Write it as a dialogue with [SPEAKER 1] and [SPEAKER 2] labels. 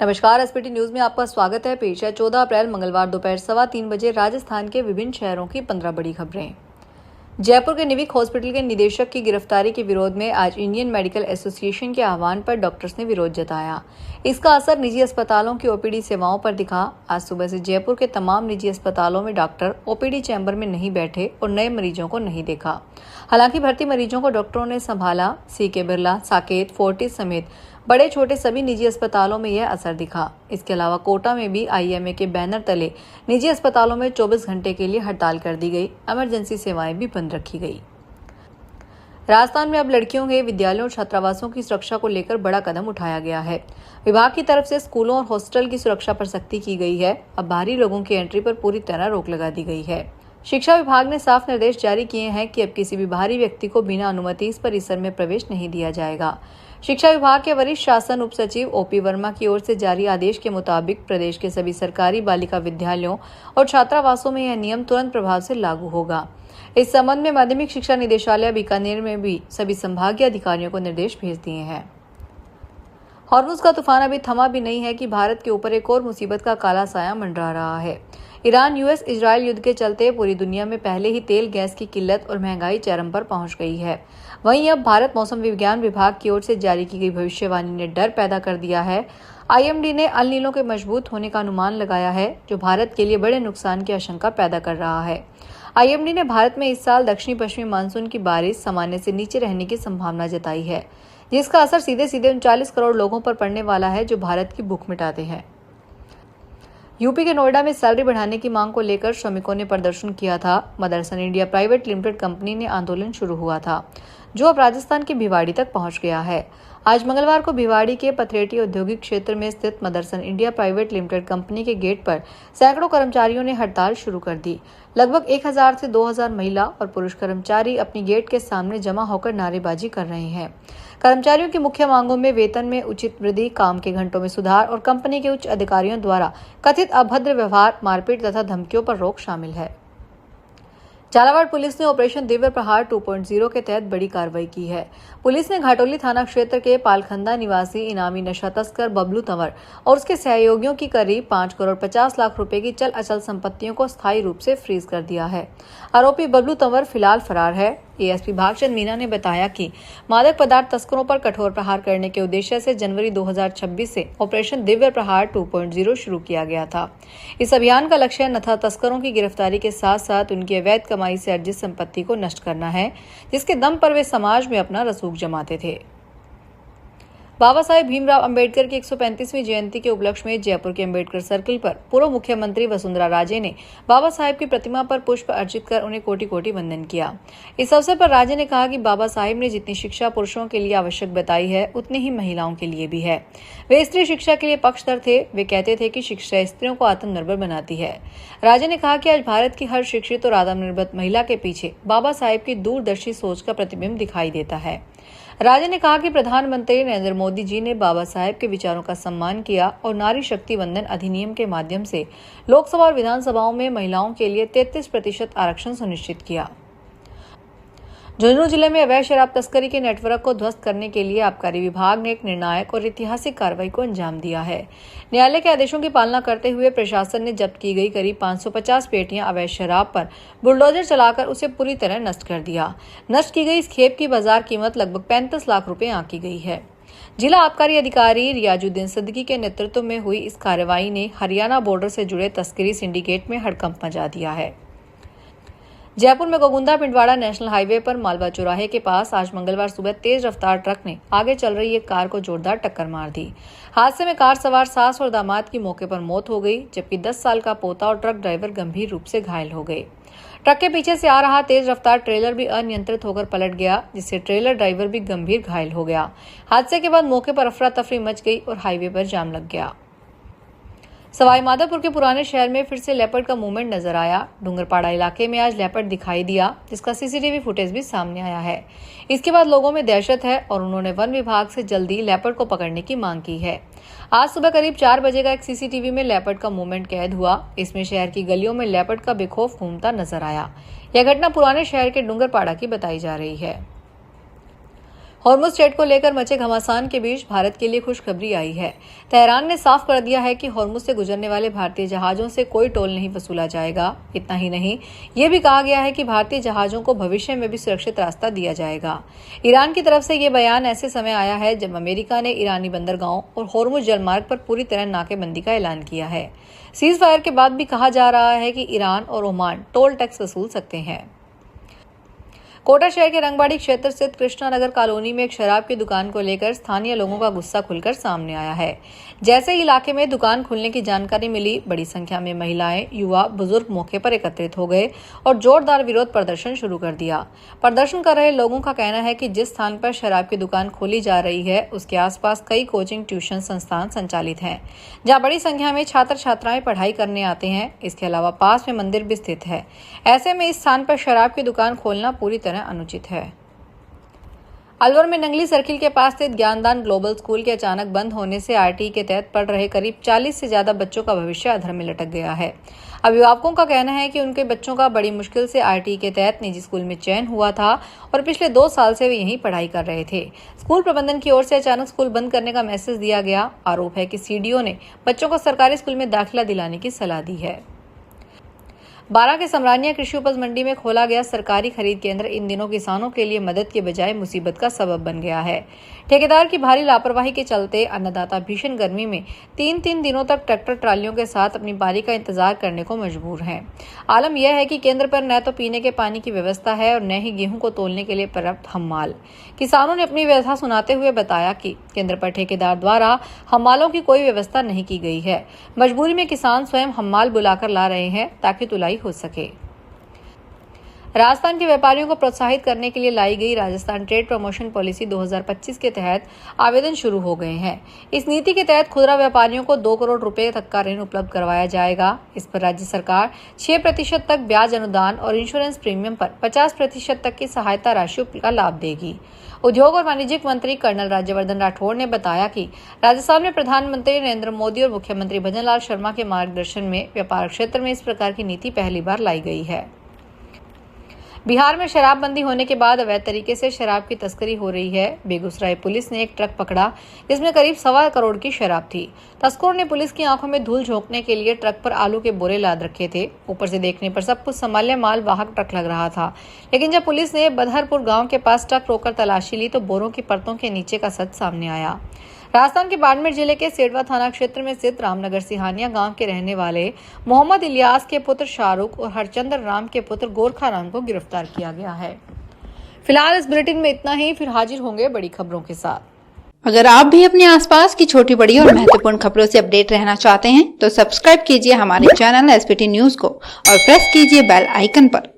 [SPEAKER 1] नमस्कार, SPT news में आपका स्वागत है। पेश है 14 अप्रैल मंगलवार दोपहर 3:15 बजे राजस्थान के विभिन्न शहरों की 15 बड़ी खबरें। जयपुर के निविक हॉस्पिटल के निदेशक की गिरफ्तारी के विरोध में आज इंडियन मेडिकल एसोसिएशन के आह्वान पर डॉक्टर्स ने विरोध जताया। इसका असर निजी अस्पतालों की ओपीडी सेवाओं पर दिखा। आज सुबह से जयपुर के तमाम निजी अस्पतालों में डॉक्टर ओपीडी चैम्बर में नहीं बैठे और नए मरीजों को नहीं देखा। हालांकि भर्ती मरीजों को डॉक्टरों ने संभाला। सीके बिरला, साकेत, फोर्टिस समेत बड़े छोटे सभी निजी अस्पतालों में यह असर दिखा। इसके अलावा कोटा में भी आईएमए के बैनर तले निजी अस्पतालों में 24 घंटे के लिए हड़ताल कर दी गई। इमरजेंसी सेवाएं भी बंद रखी गई। राजस्थान में अब लड़कियों के विद्यालयों और छात्रावासों की सुरक्षा को लेकर बड़ा कदम उठाया गया है। विभाग की तरफ से स्कूलों और हॉस्टल की सुरक्षा पर सख्ती की गई है। अब बाहरी लोगों की एंट्री पर पूरी तरह रोक लगा दी गई है। शिक्षा विभाग ने साफ निर्देश जारी किए हैं कि अब किसी भी बाहरी व्यक्ति को बिना अनुमति इस परिसर में प्रवेश नहीं दिया जाएगा। शिक्षा विभाग के वरिष्ठ शासन उप सचिव ओपी वर्मा की ओर से जारी आदेश के मुताबिक प्रदेश के सभी सरकारी बालिका विद्यालयों और छात्रावासों में यह नियम तुरंत प्रभाव से लागू होगा। इस संबंध में माध्यमिक शिक्षा निदेशालय बीकानेर में भी सभी संभागीय अधिकारियों को निर्देश भेज दिए हैं। हॉर्मुज का तूफान अभी थमा भी नहीं है कि भारत के ऊपर एक और मुसीबत का काला साया मंडरा रहा है। ईरान यूएस इजरायल युद्ध के चलते पूरी दुनिया में पहले ही तेल गैस की किल्लत और महंगाई चरम पर पहुंच गई है। वहीं अब भारत मौसम विज्ञान विभाग की ओर से जारी की गई भविष्यवाणी ने डर पैदा कर दिया है। आईएमडी ने अल नीनो के मजबूत होने का अनुमान लगाया है, जो भारत के लिए बड़े नुकसान की आशंका पैदा कर रहा है। आईएमडी ने भारत में इस साल दक्षिणी पश्चिमी मानसून की बारिश सामान्य से नीचे रहने की संभावना जताई है, जिसका असर सीधे सीधे 39 करोड़ लोगों पर पड़ने वाला है, जो भारत की भूख मिटाते हैं। यूपी के नोएडा में सैलरी बढ़ाने की मांग को लेकर श्रमिकों ने प्रदर्शन किया था। Motherson India private limited company ने आंदोलन शुरू हुआ था, जो अब राजस्थान के भिवाड़ी तक पहुंच गया है। आज मंगलवार को भिवाड़ी के पथरेटी औद्योगिक क्षेत्र में स्थित Motherson India private limited company के गेट पर सैकड़ों कर्मचारियों ने हड़ताल शुरू कर दी। लगभग 1000 से 2000 महिला और पुरुष कर्मचारी अपनी गेट के सामने जमा होकर नारेबाजी कर रहे हैं। कर्मचारियों की मुख्य मांगों में वेतन में उचित वृद्धि, काम के घंटों में सुधार और कंपनी के उच्च अधिकारियों द्वारा कथित अभद्र व्यवहार, मारपीट तथा धमकियों पर रोक शामिल है। झालावाड़ पुलिस ने ऑपरेशन दिव्य प्रहार 2.0 के तहत बड़ी कार्रवाई की है। पुलिस ने घाटोली थाना क्षेत्र के पालखंदा निवासी इनामी नशा तस्कर बबलू तंवर और उसके सहयोगियों की करीब 5 करोड़ 50 लाख रुपए की चल अचल संपत्तियों को स्थायी रूप से फ्रीज कर दिया है। आरोपी बबलू तंवर फिलहाल फरार है। एएसपी भागचंद मीना ने बताया कि मादक पदार्थ तस्करों पर कठोर प्रहार करने के उद्देश्य से जनवरी 2026 से ऑपरेशन दिव्य प्रहार 2.0 शुरू किया गया था। इस अभियान का लक्ष्य नशा तस्करों की गिरफ्तारी के साथ साथ उनकी अवैध कमाई से अर्जित संपत्ति को नष्ट करना है, जिसके दम पर वे समाज में अपना रसूख जमाते थे। बाबा साहेब भीमराव अंबेडकर की 135वीं जयंती के उपलक्ष्य में जयपुर के अंबेडकर सर्किल पर पूर्व मुख्यमंत्री वसुंधरा राजे ने बाबा साहेब की प्रतिमा पर पुष्प अर्पित कर उन्हें कोटि कोटि वंदन किया। इस अवसर पर राजे ने कहा कि बाबा साहेब ने जितनी शिक्षा पुरुषों के लिए आवश्यक बताई है, उतनी ही महिलाओं के लिए भी है। वे स्त्री शिक्षा के लिए पक्षधर थे। वे कहते थे कि शिक्षा स्त्रियों को आत्मनिर्भर बनाती है। राजे ने कहा कि आज भारत की हर शिक्षित और आत्मनिर्भर महिला के पीछे बाबा साहेब की दूरदर्शी सोच का प्रतिबिंब दिखाई देता है। राजे ने कहा कि प्रधानमंत्री नरेंद्र मोदी जी ने बाबा साहेब के विचारों का सम्मान किया और नारी शक्ति वंदन अधिनियम के माध्यम से लोकसभा और विधानसभाओं में महिलाओं के लिए 33% आरक्षण सुनिश्चित किया। झुंझुनू जिले में अवैध शराब तस्करी के नेटवर्क को ध्वस्त करने के लिए आबकारी विभाग ने एक निर्णायक और ऐतिहासिक कार्रवाई को अंजाम दिया है। न्यायालय के आदेशों की पालना करते हुए प्रशासन ने जब्त की गई करीब 550 पेटियां अवैध शराब पर बुलडोजर चलाकर उसे पूरी तरह नष्ट कर दिया। नष्ट की गई इस खेप की बाजार कीमत लगभग 35 लाख रुपए आंकी गई है। जिला आबकारी अधिकारी रियाजुद्दीन सिद्दीकी के नेतृत्व में हुई इस कार्रवाई ने हरियाणा बॉर्डर से जुड़े तस्करी सिंडिकेट में हड़कंप मचा दिया है। जयपुर में गोगुंदा पिंडवाड़ा नेशनल हाईवे पर मालवा चौराहे के पास आज मंगलवार सुबह तेज रफ्तार ट्रक ने आगे चल रही एक कार को जोरदार टक्कर मार दी। हादसे में कार सवार सास और दामाद की मौके पर मौत हो गई, जबकि 10 साल का पोता और ट्रक ड्राइवर गंभीर रूप से घायल हो गए। ट्रक के पीछे से आ रहा तेज रफ्तार ट्रेलर भी अनियंत्रित होकर पलट गया, जिससे ट्रेलर ड्राइवर भी गंभीर घायल हो गया। हादसे के बाद मौके पर अफरा तफरी मच गई और हाईवे पर जाम लग गया। सवाई माधोपुर के पुराने शहर में फिर से लेपर्ड का मूवमेंट नजर आया। डूंगरपाड़ा इलाके में आज लेपर्ड दिखाई दिया, जिसका सीसीटीवी फुटेज भी सामने आया है। इसके बाद लोगों में दहशत है और उन्होंने वन विभाग से जल्दी लेपर्ड को पकड़ने की मांग की है। आज सुबह करीब 4 बजे का एक सीसीटीवी में लेपर्ड का मूवमेंट कैद हुआ। इसमें शहर की गलियों में लेपर्ड का बेखौफ घूमता नजर आया। यह घटना पुराने शहर के डूंगरपाड़ा की बताई जा रही है। हॉर्मुज़ स्ट्रेट को लेकर मचे घमासान के बीच भारत के लिए खुशखबरी आई है। तेहरान ने साफ कर दिया है कि हॉर्मुज़ से गुजरने वाले भारतीय जहाजों से कोई टोल नहीं वसूला जाएगा। इतना ही नहीं, ये भी कहा गया है कि भारतीय जहाजों को भविष्य में भी सुरक्षित रास्ता दिया जाएगा। ईरान की तरफ से ये बयान ऐसे समय आया है जब अमेरिका ने ईरानी बंदरगाहों और हॉर्मुज़ जलमार्ग पर पूरी तरह नाकेबंदी का ऐलान किया है। सीज फायर के बाद भी कहा जा रहा है कि ईरान और ओमान टोल टैक्स वसूल सकते हैं। कोटा शहर के रंगबाड़ी क्षेत्र स्थित कृष्णा नगर कॉलोनी में एक शराब की दुकान को लेकर स्थानीय लोगों का गुस्सा खुलकर सामने आया है। जैसे ही इलाके में दुकान खुलने की जानकारी मिली, बड़ी संख्या में महिलाएं, युवा, बुजुर्ग मौके पर एकत्रित हो गए और जोरदार विरोध प्रदर्शन शुरू कर दिया। प्रदर्शन कर रहे लोगों का कहना है कि जिस स्थान पर शराब की दुकान खोली जा रही है, उसके आसपास कई कोचिंग ट्यूशन संस्थान संचालित हैं, जहाँ बड़ी संख्या में छात्र छात्राएं पढ़ाई करने आते हैं। इसके अलावा पास में मंदिर भी स्थित है। ऐसे में इस स्थान पर शराब की दुकान खोलना पूरी तरह अनुचित है। अलवर में नंगली सर्किल के पास स्थित ज्ञानदान ग्लोबल स्कूल के अचानक बंद होने से आरटीई के तहत पढ़ रहे करीब 40 से ज्यादा बच्चों का भविष्य अधर में लटक गया है। अभिभावकों का कहना है कि उनके बच्चों का बड़ी मुश्किल से आरटीई के तहत निजी स्कूल में चयन हुआ था और पिछले 2 साल से वे यहीं पढ़ाई कर रहे थे। स्कूल प्रबंधन की ओर से अचानक स्कूल बंद करने का मैसेज दिया गया। आरोप है कि सीडीओ ने बच्चों को सरकारी स्कूल में दाखिला दिलाने की सलाह दी है। बारां के समरानिया कृषि उपज मंडी में खोला गया सरकारी खरीद केंद्र इन दिनों किसानों के लिए मदद के बजाय मुसीबत का सबब बन गया है। ठेकेदार की भारी लापरवाही के चलते अन्नदाता भीषण गर्मी में 3-3 दिनों तक ट्रैक्टर ट्रालियों के साथ अपनी बारी का इंतजार करने को मजबूर हैं। आलम यह है कि केंद्र पर न तो पीने के पानी की व्यवस्था है और न ही गेहूं को तोलने के लिए पर्याप्त हम्माल। किसानों ने अपनी व्यथा सुनाते हुए बताया कि केंद्र पर ठेकेदार द्वारा हम्मालों की कोई व्यवस्था नहीं की गई है। मजबूरी में किसान स्वयं हम्माल बुलाकर ला रहे हैं ताकि तुलाई हो सके। राजस्थान के व्यापारियों को प्रोत्साहित करने के लिए लाई गई राजस्थान ट्रेड प्रमोशन पॉलिसी 2025 के तहत आवेदन शुरू हो गए हैं। इस नीति के तहत खुदरा व्यापारियों को 2 करोड़ रुपए तक का ऋण उपलब्ध करवाया जाएगा। इस पर राज्य सरकार 6% तक ब्याज अनुदान और इंश्योरेंस प्रीमियम पर 50% तक की सहायता राशि का लाभ देगी। उद्योग और वाणिज्यिक मंत्री कर्नल राज्यवर्धन राठौड़ ने बताया कि राजस्थान में प्रधानमंत्री नरेंद्र मोदी और मुख्यमंत्री भजनलाल शर्मा के मार्गदर्शन में व्यापार क्षेत्र में इस प्रकार की नीति पहली बार लाई गई है। बिहार में शराबबंदी होने के बाद अवैध तरीके से शराब की तस्करी हो रही है। बेगूसराय पुलिस ने एक ट्रक पकड़ा जिसमें करीब 1.25 करोड़ की शराब थी। तस्करों ने पुलिस की आंखों में धूल झोंकने के लिए ट्रक पर आलू के बोरे लाद रखे थे। ऊपर से देखने पर सब कुछ संभालने माल वाहक ट्रक लग रहा था, लेकिन जब पुलिस ने बदहरपुर गाँव के पास ट्रक रोककर तलाशी ली तो बोरों की परतों के नीचे का सच सामने आया। राजस्थान के बाड़मेर जिले के सेडवा थाना क्षेत्र में स्थित रामनगर सिहानिया गांव के रहने वाले मोहम्मद इलियास के पुत्र शाहरुख और हरचंद्र राम के पुत्र गोरखा राम को गिरफ्तार किया गया है। फिलहाल इस बुलेटिन में इतना ही। फिर हाजिर होंगे बड़ी खबरों के साथ।
[SPEAKER 2] अगर आप भी अपने आसपास की छोटी बड़ी और महत्वपूर्ण खबरों से अपडेट रहना चाहते हैं तो सब्सक्राइब कीजिए हमारे चैनल एसपीटी न्यूज को और प्रेस कीजिए बेल आइकन पर।